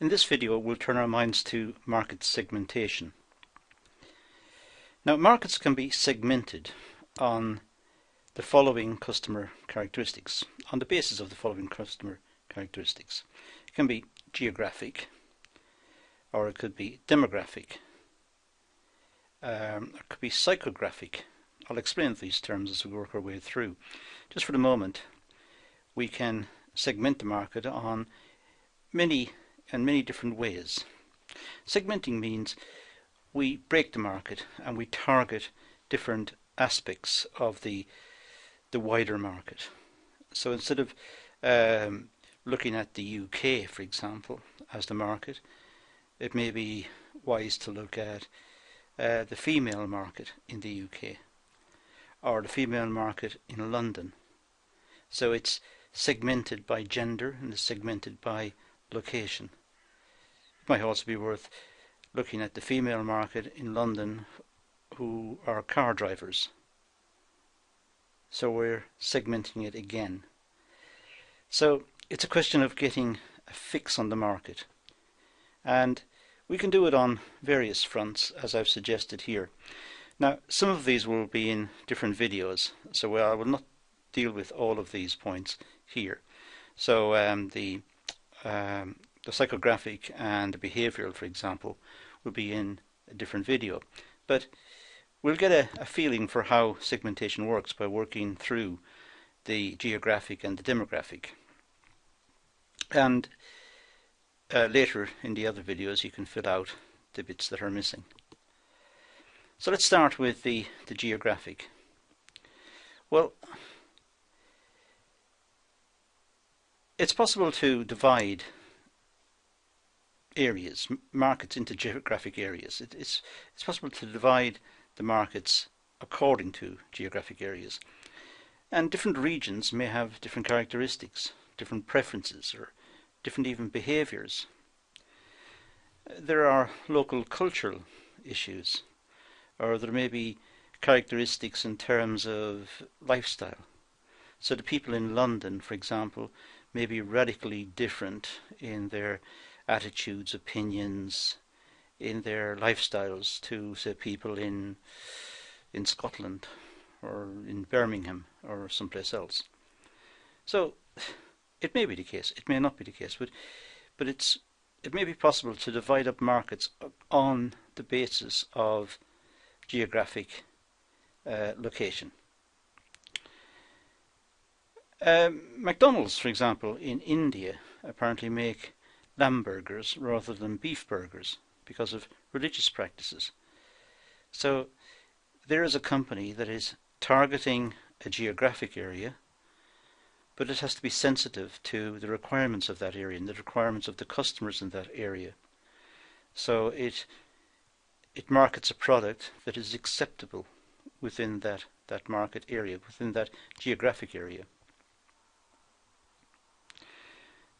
In this video, we'll turn our minds to market segmentation. Now, markets can be segmented on the following customer characteristics, on the basis of the following customer characteristics. It can be geographic, or it could be demographic, it could be psychographic. I'll explain these terms as we work our way through. Just for the moment, we can segment the market on many different ways. Segmenting means we break the market and we target different aspects of the wider market. So instead of looking at the UK, for example, as the market, it may be wise to look at the female market in the UK or the female market in London. So it's segmented by gender and it's segmented by location. It might also be worth looking at the female market in London who are car drivers. So we're segmenting it again. So it's a question of getting a fix on the market. And we can do it on various fronts, as I've suggested here. Now, some of these will be in different videos, so I will not deal with all of these points here. So the psychographic and the behavioral, for example, will be in a different video. But we'll get a feeling for how segmentation works by working through the geographic and the demographic. And later in the other videos you can fill out the bits that are missing. So let's start with the geographic. Well, it's possible to divide areas, markets, into geographic areas. It's possible to divide the markets according to geographic areas. And different regions may have different characteristics, different preferences, or different even behaviours. There are local cultural issues, or there may be characteristics in terms of lifestyle. So the people in London, for example, may be radically different in their attitudes, opinions, in their lifestyles to, say, people in Scotland or in Birmingham or someplace else. So it may be the case, it may not be the case, but it may be possible to divide up markets on the basis of geographic location. McDonald's, for example, in India apparently make lamb burgers rather than beef burgers because of religious practices. So there is a company that is targeting a geographic area, but it has to be sensitive to the requirements of that area and the requirements of the customers in that area. So it markets a product that is acceptable within that market area, within that geographic area.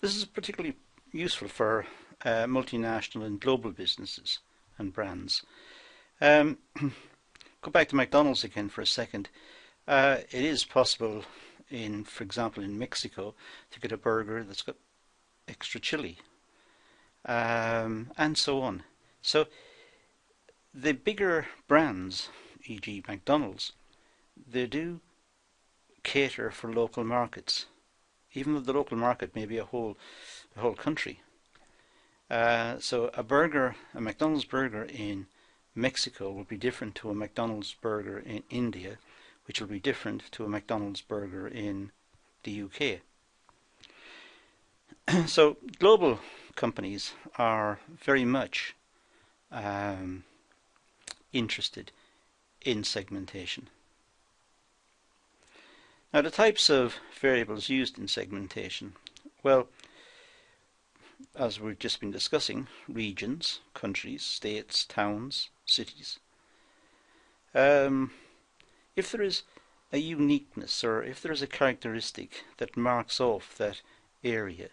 This is particularly useful for multinational and global businesses and brands. Go back to McDonald's again for a second. It is possible, for example, in Mexico, to get a burger that's got extra chili, and so on. So the bigger brands, e.g. McDonald's, they do cater for local markets, even though the local market may be the whole country. So a McDonald's burger in Mexico will be different to a McDonald's burger in India, which will be different to a McDonald's burger in the UK. So global companies are very much interested in segmentation. Now, the types of variables used in segmentation, well, as we've just been discussing, regions, countries, states, towns, cities. If there is a uniqueness, or if there is a characteristic that marks off that area,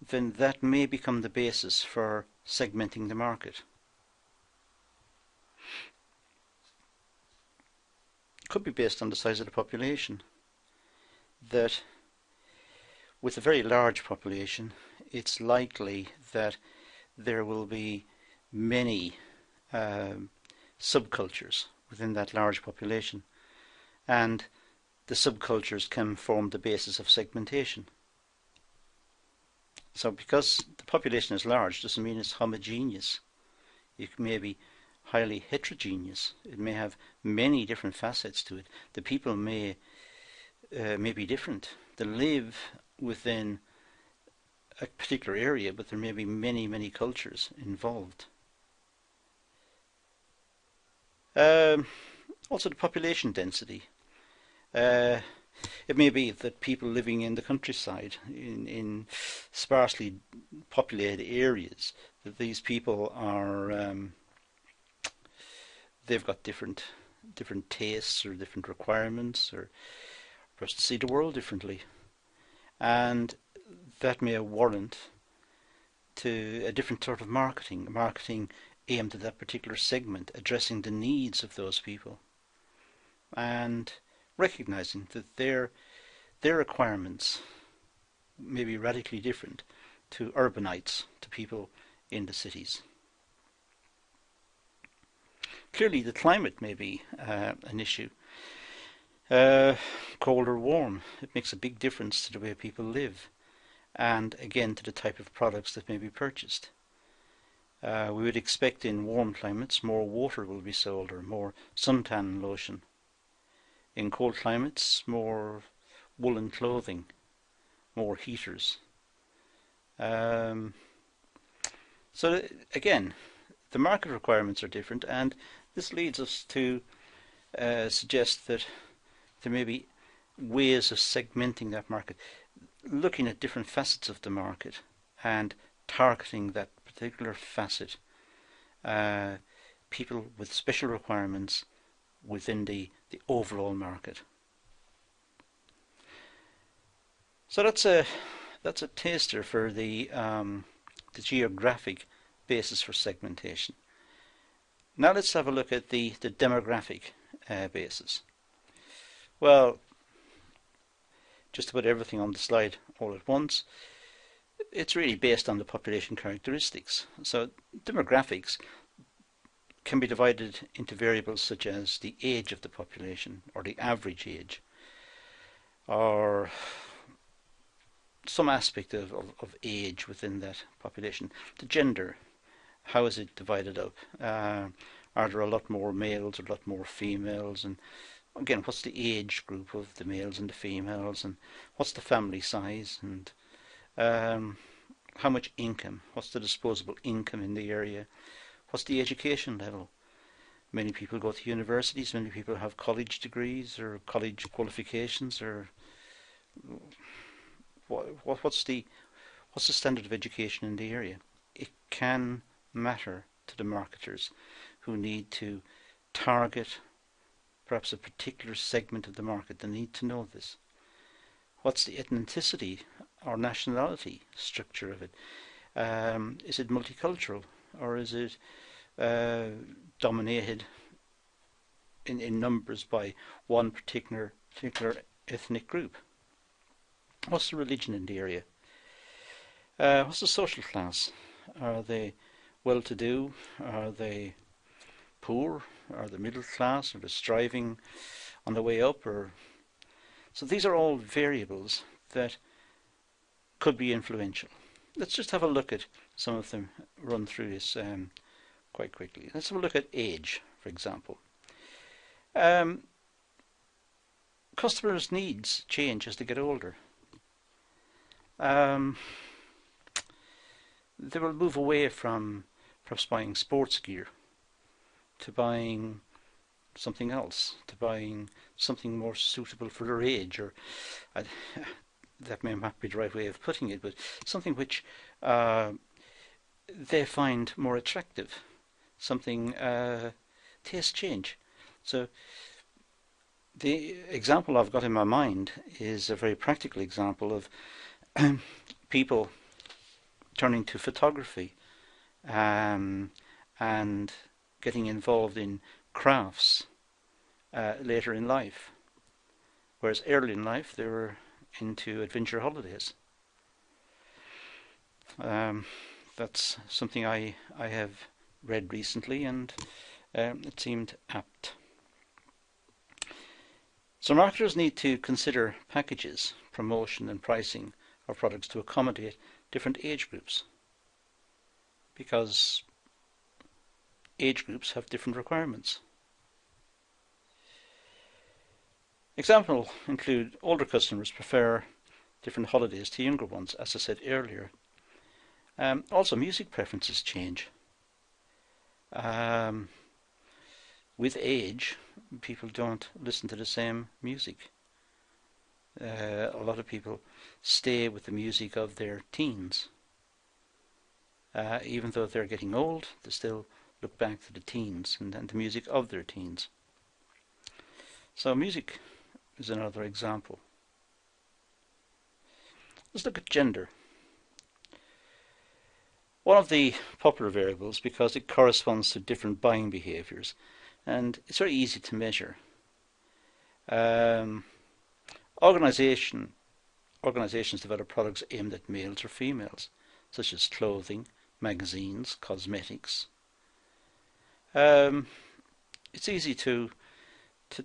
then that may become the basis for segmenting the market. It could be based on the size of the population. That with a very large population, it's likely that there will be many subcultures within that large population, and the subcultures can form the basis of segmentation. So because the population is large doesn't mean it's homogeneous. It may be highly heterogeneous. It may have many different facets to it. The people may be different. They live within a particular area, but there may be many cultures involved. Also the population density. It may be that people living in the countryside, in sparsely populated areas, that these people are they've got different tastes or different requirements, or perhaps see the world differently, and that may warrant to a different sort of marketing aimed at that particular segment, addressing the needs of those people, and recognizing that their requirements may be radically different to urbanites, to people in the cities. Clearly the climate may be an issue. Cold or warm, it makes a big difference to the way people live, and again to the type of products that may be purchased. We would expect in warm climates more water will be sold, or more suntan lotion. In cold climates, more woolen clothing, more heaters. So again, the market requirements are different, and this leads us to suggest that there may be ways of segmenting that market, looking at different facets of the market and targeting that particular facet, people with special requirements within the overall market. So that's a taster for the geographic basis for segmentation. Now let's have a look at the demographic basis. Well, just about everything on the slide all at once, it's really based on the population characteristics. So demographics can be divided into variables such as the age of the population, or the average age, or some aspect of age within that population. The gender, how is it divided up? Are there a lot more males or a lot more females? And again, what's the age group of the males and the females? And what's the family size? And how much income? What's the disposable income in the area? What's the education level? Many people go to universities, many people have college degrees or college qualifications, or what's the standard of education in the area? It can matter to the marketers who need to target perhaps a particular segment of the market. They need to know this. What's the ethnicity or nationality structure of it? Is it multicultural, or is it dominated in numbers by one particular ethnic group? What's the religion in the area? What's the social class? Are they well-to-do? Are they poor? Are they middle class? Are they striving on the way up? So these are all variables that could be influential. Let's just have a look at some of them, run through this quite quickly. Let's have a look at age, for example. Customers' needs change as they get older. They will move away from perhaps buying sports gear to buying something else, to buying something more suitable for their age, or that may not be the right way of putting it, but something which they find more attractive, something taste change. So the example I've got in my mind is a very practical example of people turning to photography and getting involved in crafts later in life, whereas early in life they were into adventure holidays. That's something I have read recently, and it seemed apt. So marketers need to consider packages, promotion and pricing of products to accommodate different age groups, because age groups have different requirements. Examples include older customers prefer different holidays to younger ones, as I said earlier. Also, music preferences change. With age, people don't listen to the same music. A lot of people stay with the music of their teens. Even though they're getting old, they still look back to the teens and the music of their teens. So music is another example. Let's look at gender. One of the popular variables, because it corresponds to different buying behaviours, and it's very easy to measure. Organisations develop products aimed at males or females, such as clothing, magazines, cosmetics. It's easy to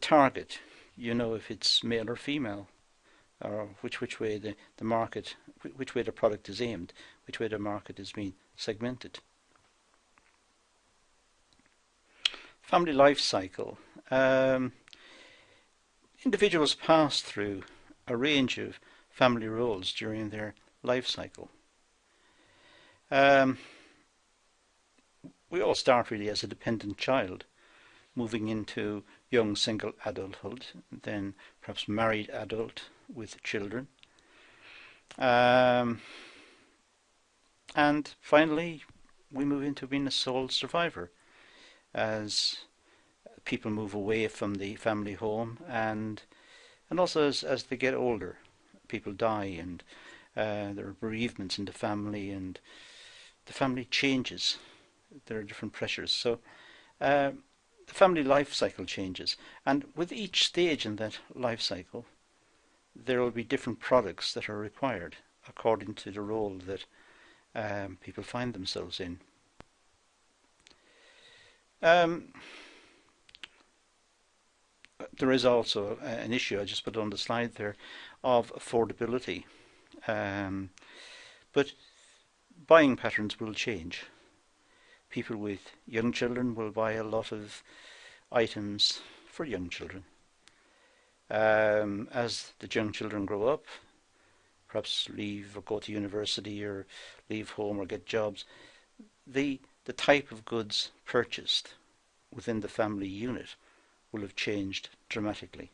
target. You know if it's male or female, or which way the market, which way the product is aimed, which way the market is being segmented. Family life cycle. Individuals pass through a range of family roles during their life cycle. We all start really as a dependent child, moving into young single adulthood, then perhaps married adult with children. And finally, we move into being a sole survivor as people move away from the family home, and also as they get older, people die, and there are bereavements in the family, and the family changes. There are different pressures. So the family life cycle changes, and with each stage in that life cycle, there will be different products that are required according to the role that people find themselves in. There is also an issue, I just put on the slide there, of affordability. But buying patterns will change. People with young children will buy a lot of items for young children. As the young children grow up, perhaps leave or go to university or leave home or get jobs, the type of goods purchased within the family unit will have changed dramatically.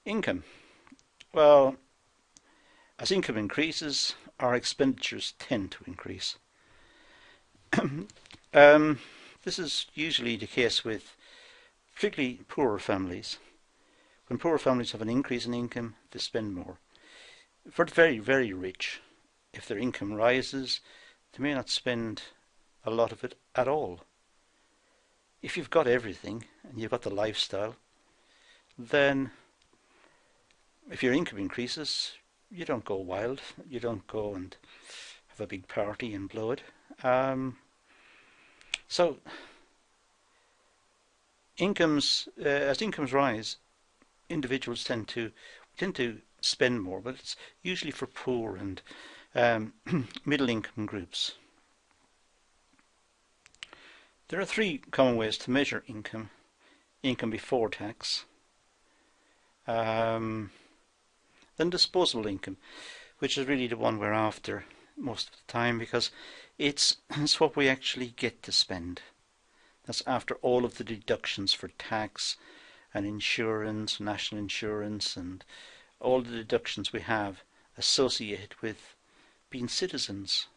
Income. Well, as income increases, our expenditures tend to increase. This is usually the case with particularly poorer families. When poorer families have an increase in income, they spend more. For the very, very rich, if their income rises, they may not spend a lot of it at all. If you've got everything and you've got the lifestyle, then if your income increases, you don't go wild. You don't go and have a big party and blow it. So as incomes rise, individuals tend to spend more, but it's usually for poor and middle income groups. There are three common ways to measure income. Income before tax, then disposable income, which is really the one we're after most of the time, because it's what we actually get to spend. That's after all of the deductions for tax and insurance, national insurance, and all the deductions we have associated with being citizens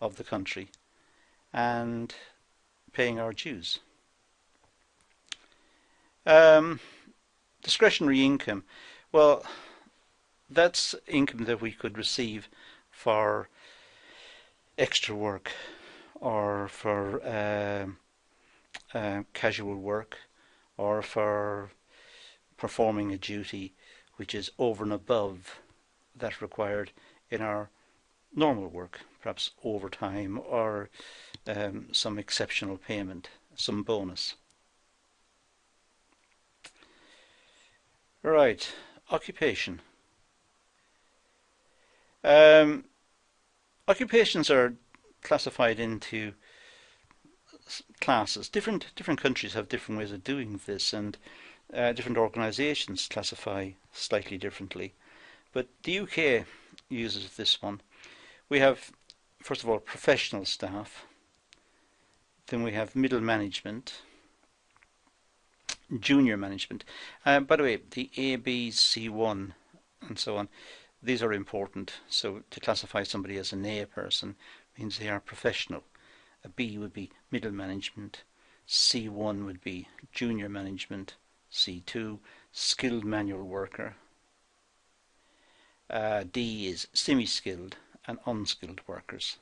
of the country and paying our dues. Discretionary income. Well, that's income that we could receive for extra work or for casual work or for performing a duty which is over and above that required in our normal work, perhaps overtime or some exceptional payment, some bonus. Right, occupation. Occupations are classified into classes. Different countries have different ways of doing this, and different organisations classify slightly differently. But the UK uses this one. We have, first of all, professional staff. Then we have middle management, junior management. By the way, the A, B, C1 and so on, these are important. So to classify somebody as an A person means they are professional. A B would be middle management, C1 would be junior management, C2 skilled manual worker, D is semi-skilled and unskilled workers.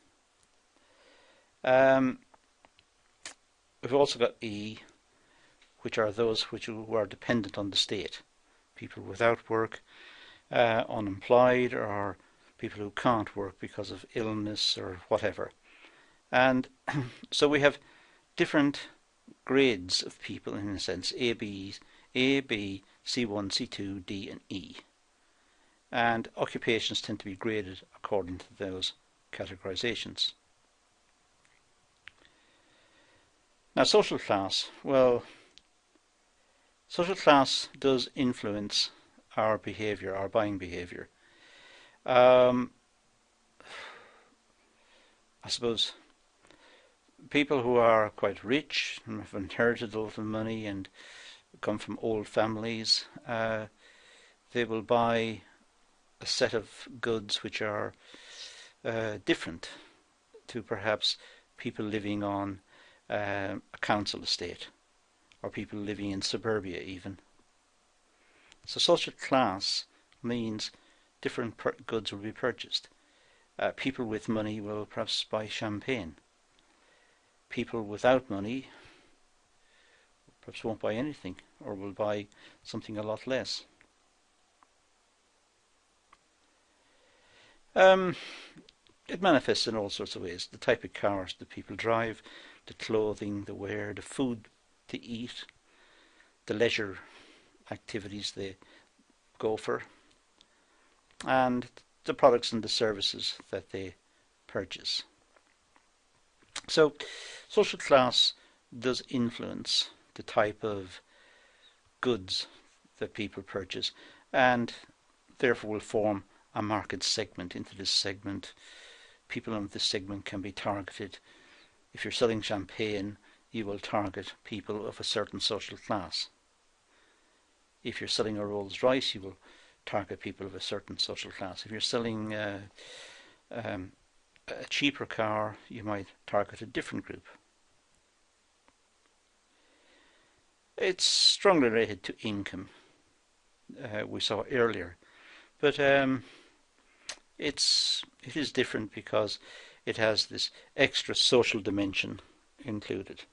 We've also got E, which are those who are dependent on the state, people without work, unemployed, or people who can't work because of illness or whatever. And so we have different grades of people in a sense, A, B, C1, C2, D and E. And occupations tend to be graded according to those categorizations. Now social class, well, social class does influence our behavior, our buying behavior. I suppose people who are quite rich and have inherited a lot of money and come from old families, they will buy a set of goods which are different to perhaps people living on a council estate or people living in suburbia even. So social class means different goods will be purchased. People with money will perhaps buy champagne. People without money perhaps won't buy anything or will buy something a lot less. It manifests in all sorts of ways. The type of cars that people drive, the clothing they wear, the food they eat, the leisure activities they go for, and the products and the services that they purchase. So social class does influence the type of goods that people purchase and therefore will form a market segment. Into this segment, people in this segment can be targeted. If you're selling champagne, you will target people of a certain social class. If you're selling a Rolls Royce, you will target people of a certain social class. If you're selling a cheaper car, you might target a different group. It's strongly related to income, we saw earlier, but it is different because it has this extra social dimension included.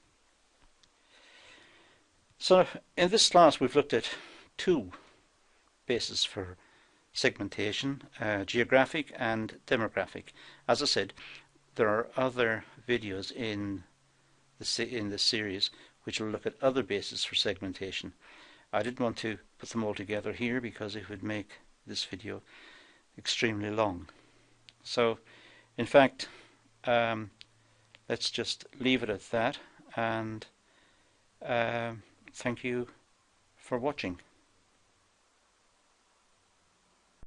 So in this class we've looked at two bases for segmentation, geographic and demographic. As I said, there are other videos in this series which will look at other bases for segmentation. I didn't want to put them all together here because it would make this video extremely long. So in fact, let's just leave it at that, and thank you for watching.